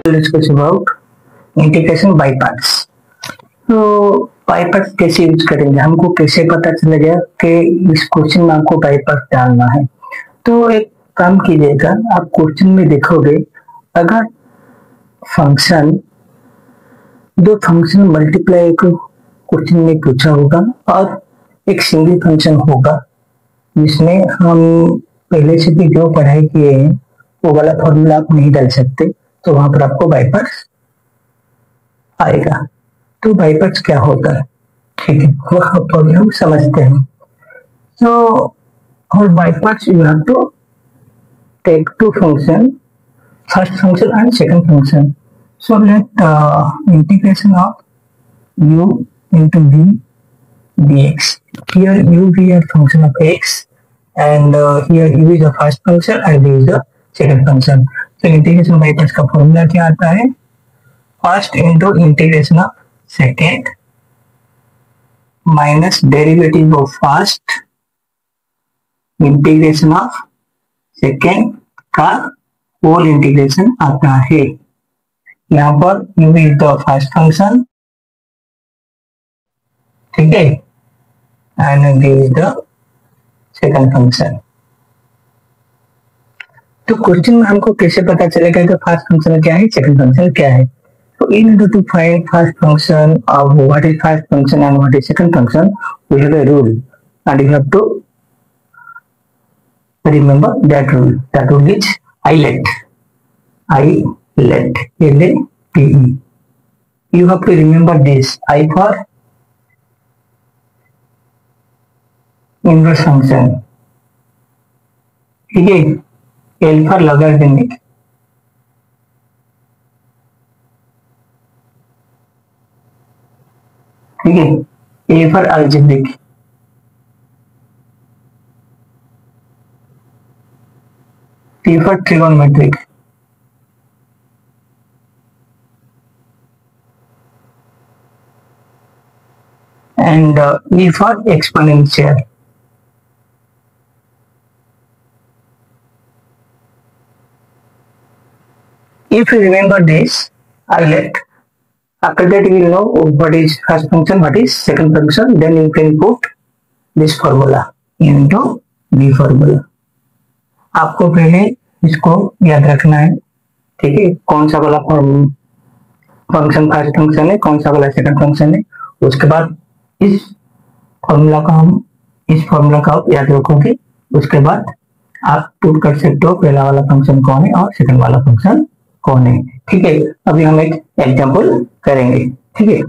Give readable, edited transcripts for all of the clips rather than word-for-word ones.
Discuss about integration by parts. तो by parts कैसे use करेंगे, हमको कैसे पता चलेगा कि इस क्वेश्चन में आपको बाय पार्ट्स डालना है। तो एक काम कीजिएगा, आप क्वेश्चन में देखोगे अगर फंक्शन दो फंक्शन मल्टीप्लाई क्वेश्चन में पूछा होगा और एक सिंगल फंक्शन होगा जिसमें हम पहले से भी जो पढ़ाई किए हैं वो वाला फॉर्मूला आप नहीं डाल सकते, तो वहां पर आपको बाय पार्ट्स आएगा। तो बाय पार्ट्स क्या होता है, ठीक है, वो हम समझते हैं। तो और by parts you have to take two function, first function and second function. So let integration of u into v dx. Here u v are function of x and here u is the first function and v is the second function. So integration by parts का formula क्या आता है, first into integration of second minus derivative of first integration of second का whole integration आता है। यहाँ पर u is the first function, ठीक है, and v is the second function. तो क्वेश्चन में हमको कैसे पता चलेगा कि फर्स्ट फंक्शन क्या है, सेकंड फंक्शन क्या है। तो in order to find first function of what is first function and what is second function, we have a rule and you have to remember that rule. That rule is ILET. ILET. L-A-T-E. You have to remember this. I for inverse function, ठीक है, L for logarithmic, ठीक है, A for algebraic, T for trigonometric, and E for exponential. If you remember this, ILET, after that you will know what is first function, what is second function, then you can put this formula into the formula. आपको पहले इसको याद रखना है, ठीक है, कौन सा वाला फंक्शन फर्स्ट फंक्शन है, कौन सा वाला सेकंड फंक्शन है। उसके बाद इस फॉर्मूला का आप याद रखोगे, उसके बाद आप पुट कर सकते हो पहला वाला फंक्शन कौन है और सेकंड वाला फंक्शन कौन है, ठीक है। अभी हम एक एग्जांपल करेंगे, ठीक है।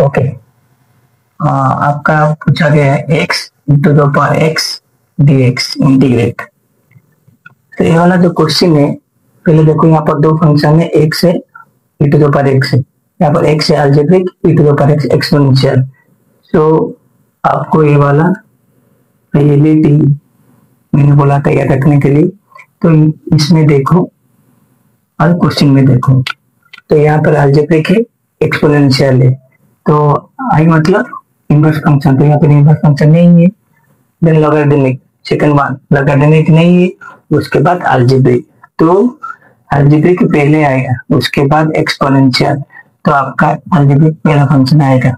ओके, आपका पूछा गया है x to the power x dx integrate. तो ये वाला जो क्वेश्चन है, पहले देखो यहाँ पर दो फंक्शन है, x है, e to the power x है, यहाँ पर x है algebraic, e to the power x exponential. So आपको ये वाला रियलिटी मैंने बोला था याद रखने के लिए। तो इसमें देखो और क्वेश्चन में देखो, तो यहाँ पर अलजेब्रिक है, एक्सपोनेंशियल है, तो आई मतलब इनवर्स फंक्शन, तो यहाँ पर इनवर्स फंक्शन नहीं है। Then logarithmic, second one logarithmic नहीं है, उसके बाद अलजेब्रिक, तो अलजेब्रिक पहले आएगा, उसके बाद एक्सपोनेंशियल, तो आपका अलजेब्रिक पहला फंक्शन आएगा,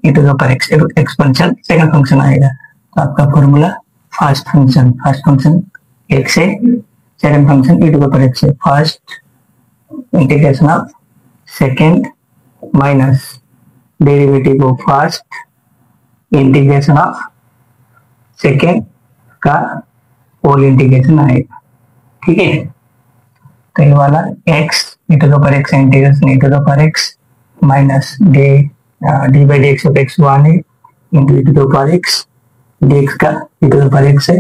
e to the power x, exponential second function आएगा। तो आपका फॉर्मूला फर्स्ट फंक्शन x है, second function e to the power x है, first integration of second minus derivative of first integration of second का whole integration आएगा, ठीक है। तो ये वाला x e to the power x integration e to the power x minus d by d x of x 1 है into e to the power x dx का e to the power x है,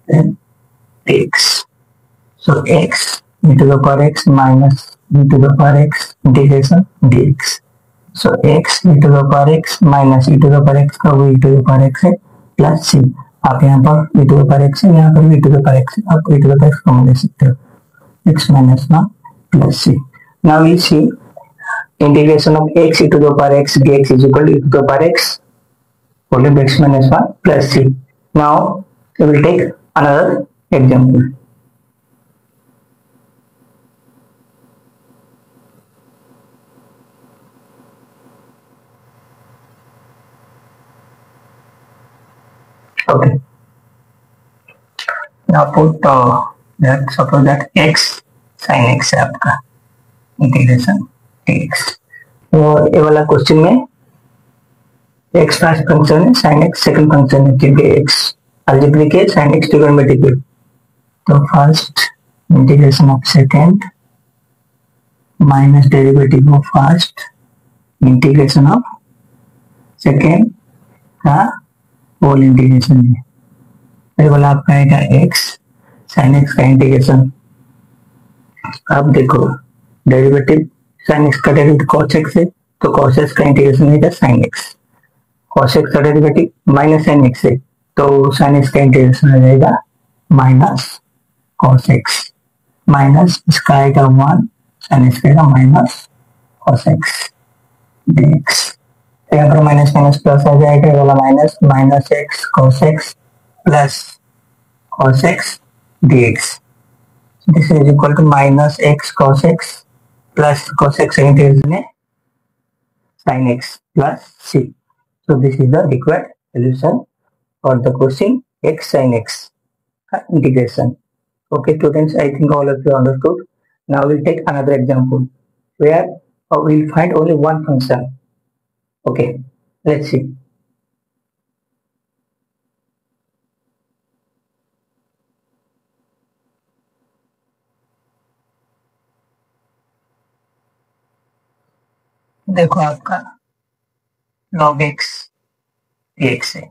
then dx। So x e to the power x minus e to the power x integration dx। So x e to the power x minus e to the power x का वो e to the power x है plus c। आप यहाँ पर e to the power x है, यहाँ पर भी e to the power x, आप e to the power common ले सकते हो, x minus 1 plus c. Now we see integration of x e to the power x dx is equal to e to the power x whole into x minus 1 plus c. Now we will take another example. Okay. Now put that, suppose that x sin x है आपका integration dx. तो ये वाला question में x first function है, sin x second function है, क्योंकि x algebraic है, sin x ट्रिगोनोमेट्रिक है. तो first integration of second minus derivative of first integration of second का होल इंटीग्रेशन है. ये वाला आपका आएगा x sin x का इंटीग्रेशन. आप देखो डेरिवेटिव sin x का डेरिवेटिव cos x है, तो cos x का इंटीग्रेशन है sin x. cos x का डेरिवेटिव माइनस sin x है, तो sin x का इंटीग्रेशन आ जाएगा माइनस cos x माइनस इसका आएगा 1, sin x का आएगा माइनस cos x dx. यहाँ पर माइनस माइनस प्लस आ जाएगा, ये वाला minus minus x cos x plus cos x dx. This is equal to minus x cos x plus cos x integration है sin x plus c. So this is the required solution for the question x sin x integration. Okay students, I think all of you understood. Now we'll take another example where we'll find only one function. Okay, let's see. देखो आपका log x dx है.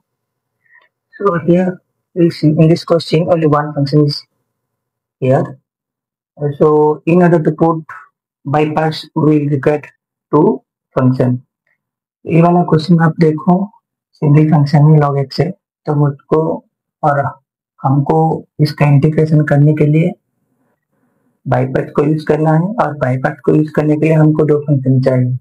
So here we see in this question only one function is here. So in order to put by parts we will get two function. ये वाला question आप देखो single function में log x है, तो मुझको और हमको इसका इंटीग्रेशन करने के लिए बाई पार्ट को यूज करना है, और बाई पार्ट को यूज करने के लिए हमको दो फंक्शन चाहिए.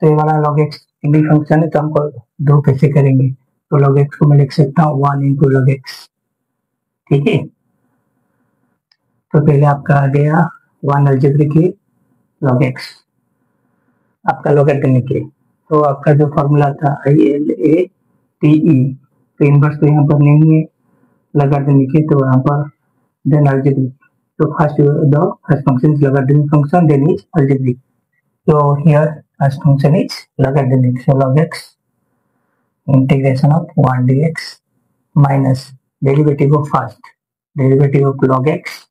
तो ये वाला log x सिंगल फंक्शन है, तो हमको दो कैसे करेंगे. तो log x को मैं लिख सकता हूँ 1 into log x. ठीक है, तो पहले आपका आ गया 1 अलजेब्रिक log x आपका लोगरिथमिक है. तो आपका जो फॉर्मूला था ILATE, तो इनवर्स तो यहाँ पर नहीं है, लोगरिथमिक है, तो यहाँ पर देन अलजेब्रिक. तो first the first function is logarithmic function, then is algebraic. So here first function is logarithmic. So log x integration of 1 dx minus derivative of first derivative of log x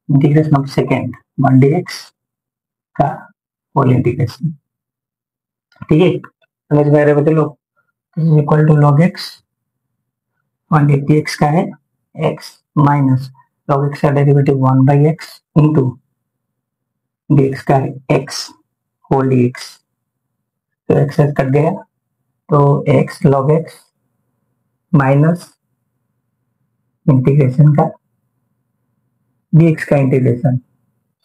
integration of second 1 dx का whole integration. ठीक है, समझ में आ रहा है बच्चों. This is equal to log x 1 dx का है x माइनस log x का derivative 1 by x into dx का है x होल dx. तो x कट गया, तो x log x minus integration का dx का integration.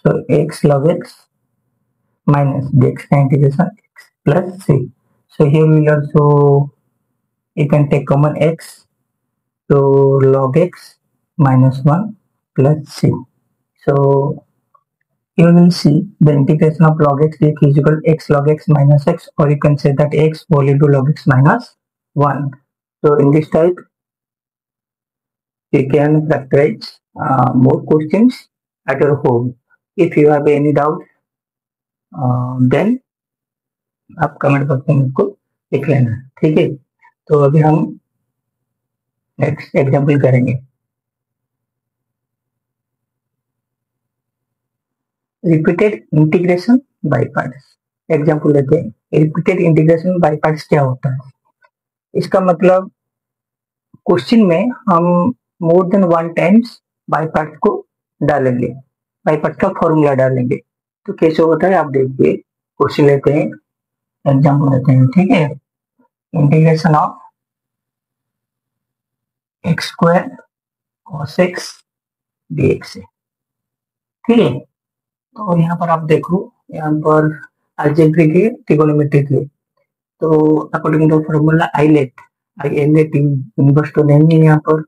So x log x minus dx का integration x plus c. So here we will also, you can take common x, so log x minus 1 plus c. So you will see the integration of log x dx is equal to x log x minus x, or you can say that x whole into log x minus 1. So in this type you can factorize more questions at your home. If you have any doubt, then आप comment box में मुझको लिख लेना. ठीक है, तो अभी हम नेक्स्ट एग्जाम्पल करेंगे. Repeated integration by parts. Example लेते हैं. रिपीटेड इंटीग्रेशन बाय पार्ट्स क्या होता है? इसका मतलब क्वेश्चन में हम more than 1 times by parts को डालेंगे, बाय पार्ट्स का फॉर्मूला डालेंगे. तो कैसे होता है आप देखिए. क्वेश्चन लेते हैं, एग्जाम्पल लेते हैं. ठीक है, integration of x square cos x dx है। ठीक है, तो यहाँ पर आप देखो, यहाँ पर अलजेब्रिक है, ट्रिगोनोमेट्रिक है। तो according to formula ILATE inverse तो नहीं है यहाँ पर,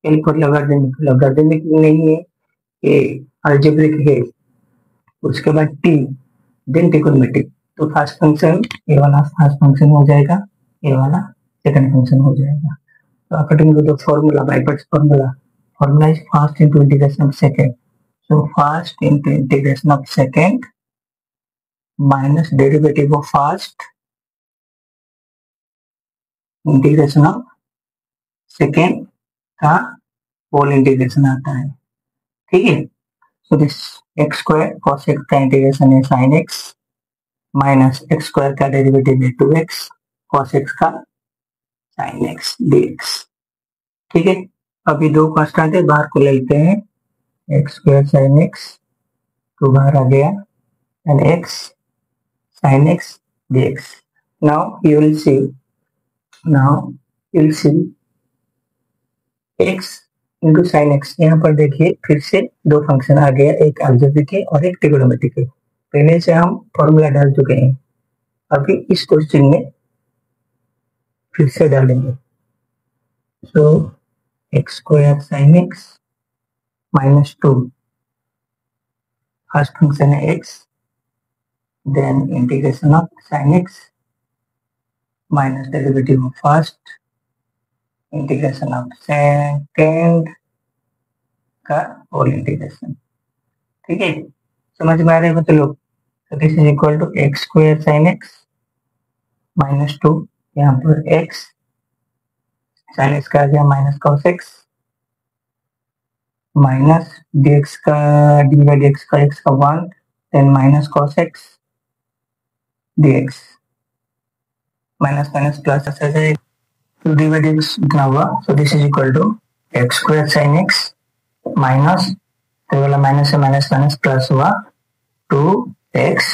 एल पर लॉगरिथमिक नहीं है, ये अलजेब्रिक है। उसके बाद टी, देन ट्रिगोनोमेट्रिक। तो फर्स्ट फंक्शन ये वाला फर्स्ट फंक्शन हो जाएगा, ये वाला सेकंड फंक्शन हो जाएगा। तो according to the formula, by parts formula is first into integration of second. So first into integration of second minus derivative of first integration of second का होल इंटीग्रेशन आता है। ठीक है, so this x square cos x का integration है sign x minus x square का derivative है 2x cos x का साइन एक्स dx। ठीक है, अभी दो कांस्टेंट है, बाहर को लेते हैं, एक्स स्क्वायर साइन एक्स तो बाहर आ गया and x sine x dx। Now you will see x into sine x. यहाँ पर देखिए फिर से दो फंक्शन आ गया, एक अलजेब्रिक है और एक ट्रिगोनोमेट्रिक है। पहले से हम फॉर्मूला डाल चुके हैं, अभी इस क्वेश्चन में फिर से डालेंगे। So x square sine x minus 2, first function है x, then integration of sine x minus derivative of first integration of second का होल इंटीग्रेशन। ठीक है, समझ में आ रहे हैं लोग? तो this is equal to x square sine x minus 2, यहाँ पर x साइन एक्स का आ गया minus cos x minus dx का डी बाई डी का x का 1, then minus cos x dx, minus minus plus ऐसा जाएगा, तो डी बाई डी एक्स इतना हुआ। So this is equal to x square sine x minus, तो वाला माइनस से माइनस माइनस प्लस हुआ 2x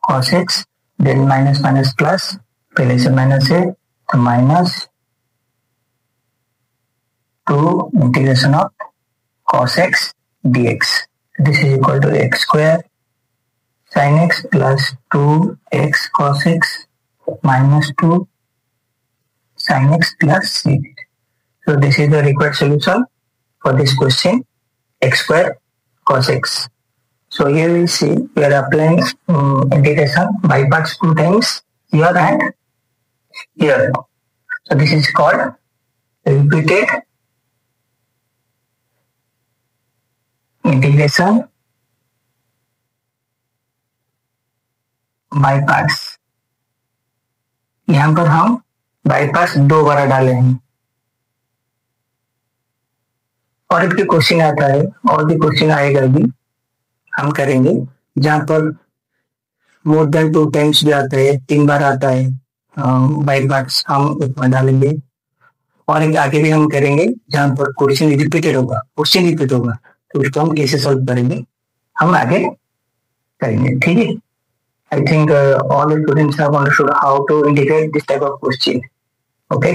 cos x, then minus minus plus, पहले से माइनस है तो minus 2 integration of cos x dx। This is equal to x square sine x plus 2x cos x minus 2 sin x plus c। So this is the required solution for this question, x square cos x. So here we see we are applying integration by parts 2 times here and here. So this is called repeated integration by parts। यहाँ पर हम by parts 2 बार डाले हैं। और एक भी question आता है, और भी क्वेश्चन आएगा भी, हम करेंगे जहां पर मोर देन 2 टाइम्स भी आता है, 3 बार आता है बाई पार्ट्स, हम उसमें डालेंगे। और एक आगे भी हम करेंगे जहां पर क्वेश्चन रिपीट होगा, तो उसको हम कैसे सॉल्व करेंगे हम आगे करेंगे। ठीक है, I think all the students have understood how to integrate this type of question. Okay,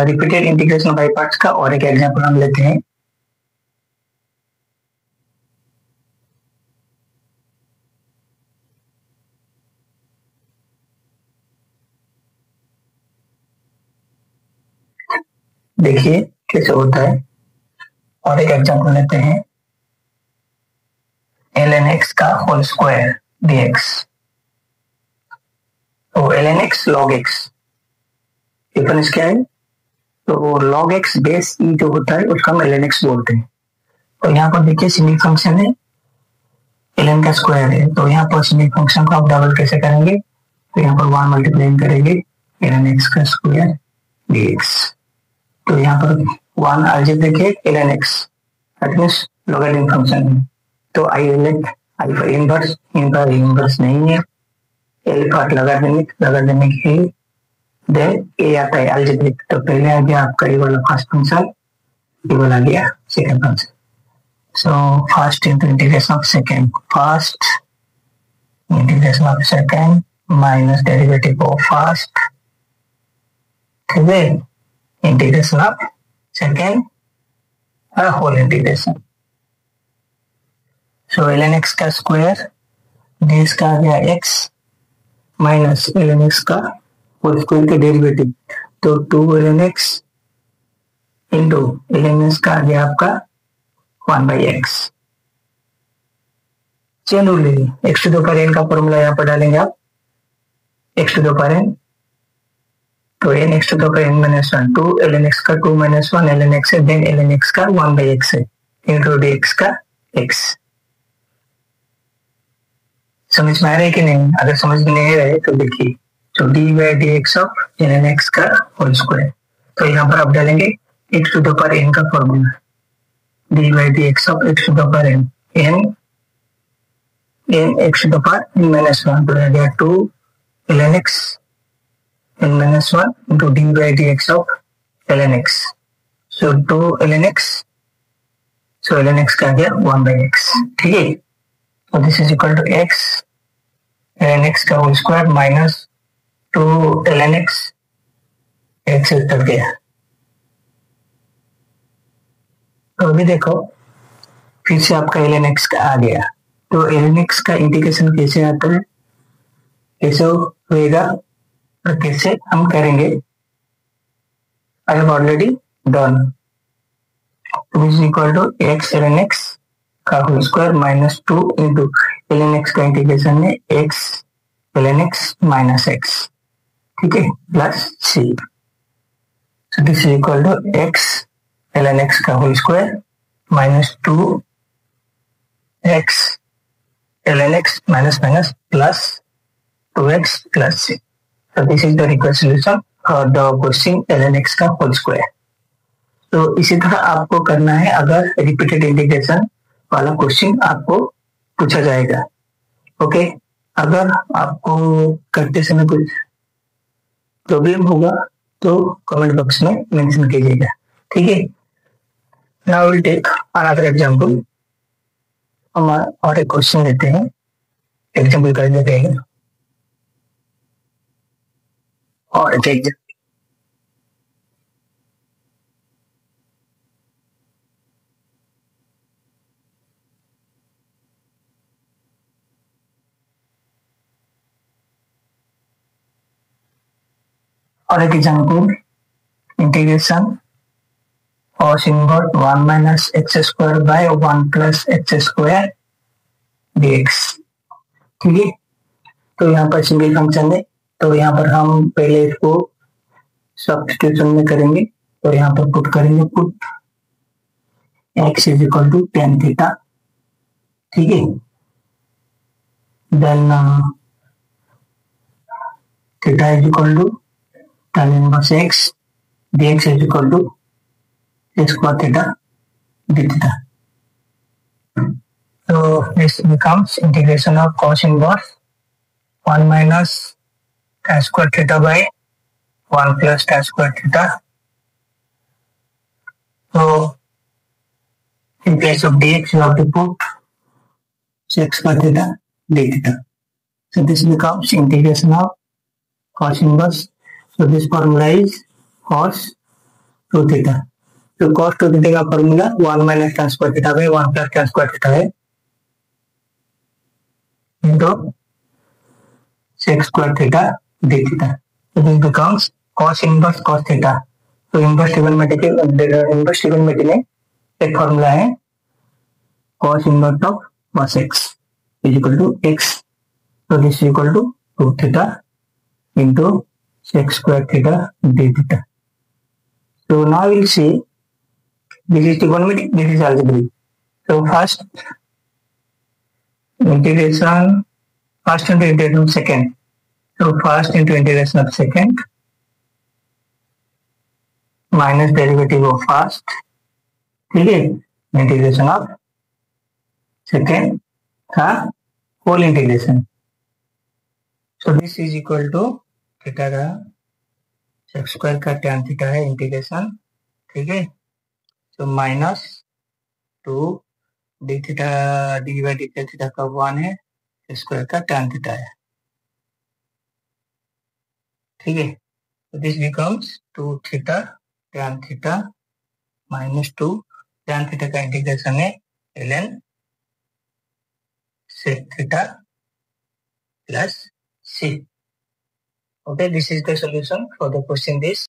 repeated integration by parts का और एक एग्जांपल हम लेते हैं। देखिए कैसे होता है, और एक एग्जांपल लेते हैं, ln x का होल स्क्वायर dx। तो ln x log x difference क्या है? तो log x बेस ई जो होता है उसका हम ln x बोलते हैं। तो यहाँ पर देखिए सिमिलर फंक्शन है, ln का स्क्वायर है, तो यहाँ पर सिमिलर फंक्शन को आप डबल कैसे करेंगे? तो यहाँ पर 1 मल्टीप्लाई करेंगे ln x का स्क्वायर dx। तो यहाँ पर 1 अलजेब्रिक है ln x, that means logarithmic function है। तो I let I for inverse, इनका इनवर्स नहीं है, एल फॉर लॉगरिथमिक है, देन ए आता है अलजेब्रिक। तो पहले आ गया आपका ये वाला फर्स्ट फंक्शन, ये वाला आ गया second function. So first into integration of second, first integration of second minus derivative of first, ठीक है, integration of second whole integration. So ln x का स्क्वायर ds का आ गया x माइनस ln x का होल स्क्वायर का derivative, तो 2 ln x into ln x का आ गया आपका 1/x। चेन रूल लीजिए, x to the power n का फॉर्मूला यहाँ पर डालेंगे आप, x to the power n, तो n x to the power n minus 1, 2 ln x का 2 माइनस 1 ln x है, देन ln x का 1/x है, इंटू dx का x। समझ में आ रहा है कि नहीं? अगर समझ में नहीं रहे तो देखिए, तो d by d x of ln x का होल स्क्वायर, तो यहाँ पर आप डालेंगे x to the power n का formula, d by d x of x to the power n, n x to the power n minus 1, तो आ गया 2 ln x n minus 1 into d by dx of ln x. So 2 ln x, so ln x का आ गया 1/x, ठीक है। So this is equal to x ln x का whole square minus 2 ln x, x cut गया। तो अभी देखो फिर से आपका ln x का आ गया, तो ln x का इंटीग्रेशन कैसे आता है, कैसे होएगा और कैसे हम करेंगे, I have already done. This is equal to x ln x का whole square minus 2 into ln x का इंटीग्रेशन में x ln x minus x, ठीक है, plus c। So this is equal to x ln x का whole square minus 2 x ln x minus minus plus 2x plus c। So this is the required solution for the question ln x का whole square. तो इसी तरह आपको करना है अगर repeated integration वाला क्वेश्चन आपको पूछा जाएगा। ओके, अगर आपको करते समय कुछ प्रॉब्लम होगा तो कमेंट बॉक्स में मेंशन कीजिएगा, ठीक है। Now will take another example, हम और एक क्वेश्चन लेते हैं, एग्जांपल कर देते हैं और एक example, integration cos inverse 1 minus x square by 1 plus x square dx, ठीक है। तो यहाँ पर सिंगल फंक्शन है, तो यहाँ पर हम पहले इसको सब्स्टिट्यूशन में करेंगे, और यहाँ पर पुट करेंगे, put x is equal to tan theta, ठीक है, then theta is equal to tan inverse x, dx is equal to x cos theta d theta. So this becomes integration of cos inverse 1 minus tan square theta by 1 plus tan square theta. So in place of dx you have to put x cos theta d theta. So this becomes integration of cos inverse. So this formula is cos 2 theta. तो cos 2 theta का formula 1 minus tan square theta by 1 plus tan square theta है, into sec square theta d theta. So this becomes cos inverse cos theta. तो inverse trigonometry में एक formula है cos inverse of cos x is equal to x. So this is equal to 2 theta into sec square theta d theta. So now we'll see, this is trigonometry, this is algebraic. So first integration, first into integration of second. So first into integration of second minus derivative of first, ठीक है, integration of second का whole integration. So this is equal to theta का sec square का tan थीटा है integration, ठीक है, तो minus 2 d theta d by d theta का 1 है, स्क्वायर का tan थीटा है, ठीक है। So this becomes 2 theta tan theta -2 tan theta का इंटीग्रेशन है ln sec theta plus c. Okay, this is the solution for the question this.